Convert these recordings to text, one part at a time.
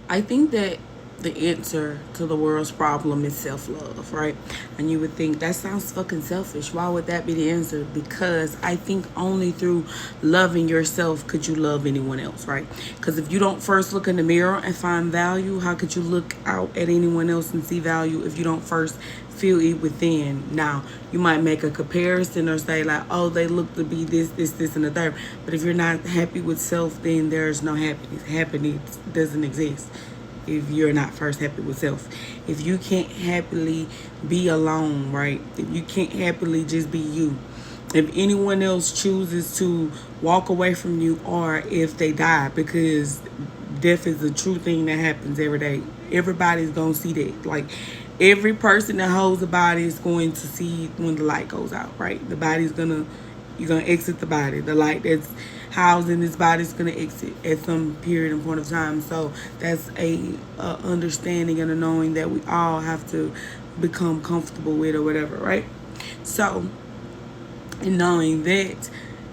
I think that the answer to the world's problem is self-love, right? And you would think that sounds fucking selfish. Why would that be the answer? Because I think only through loving yourself could you love anyone else, right? Because if you don't first look in the mirror and find value, how could you look out at anyone else and see value if you don't first feel it within? Now, you might make a comparison or say like, oh, they look to be this, and the third. But if you're not happy with self, then there's no happiness. Happiness doesn't exist if you're not first happy with self. If you can't happily be alone, right? If you can't happily just be you. If anyone else chooses to walk away from you, or if they die, because death is a true thing that happens every day. Everybody's gonna see that. Like every person that holds a body is going to see when the light goes out, right? The body's gonna, you're gonna exit the body. The light that's housed in this body is gonna exit at some period and point of time. So that's a understanding and a knowing that we all have to become comfortable with or whatever, right? So, and knowing that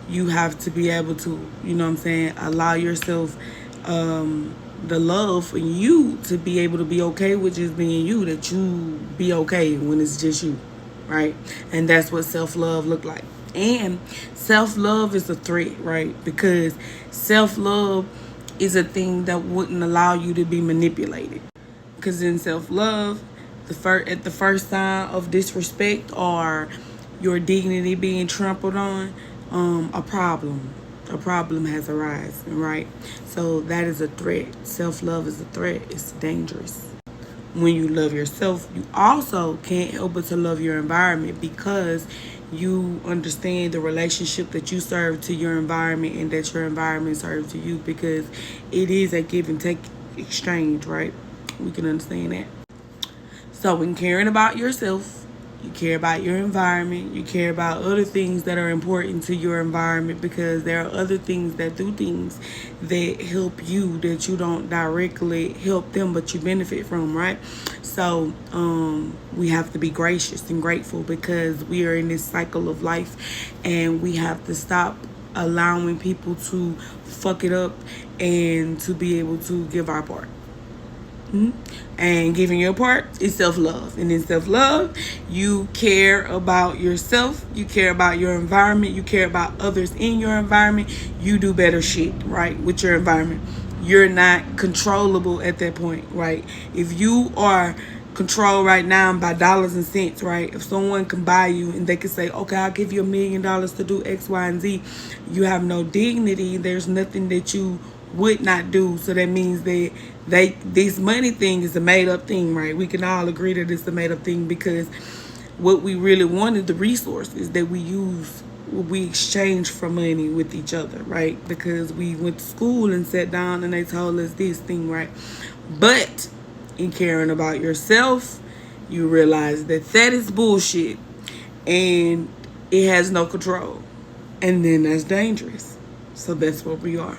you have to be able to, you know what I'm saying, allow yourself the love in you to be able to be okay with just being you, that you be okay when it's just you, right? And that's what self-love look like. And self-love is a threat, right? Because self-love is a thing that wouldn't allow you to be manipulated. Because in self-love, at the first sign of disrespect or your dignity being trampled on, a problem has arisen, right? So that is a threat. Self-love is a threat. It's dangerous. When you love yourself, you also can't help but to love your environment, because you understand the relationship that you serve to your environment and that your environment serves to you, because it is a give and take exchange, right? We can understand that. So when caring about yourself, you care about your environment, you care about other things that are important to your environment, because there are other things that do things that help you that you don't directly help them, but you benefit from, right? So we have to be gracious and grateful, because we are in this cycle of life, and we have to stop allowing people to fuck it up and to be able to give our part. And giving your part is self-love. And in self-love, you care about yourself, you care about your environment, you care about others in your environment. You do better shit, right, with your environment. You're not controllable at that point, right? If you are controlled right now by dollars and cents, right? If someone can buy you and they can say, okay, I'll give you $1 million to do X, Y, and Z, you have no dignity. There's nothing that you would not do. So that means that this money thing is a made up thing, right? We can all agree that it's a made up thing, because what we really wanted, the resources that we exchange for money with each other, right? Because we went to school and sat down and they told us this thing, right? But in caring about yourself, you realize that that is bullshit and it has no control. And then that's dangerous. So that's where we are.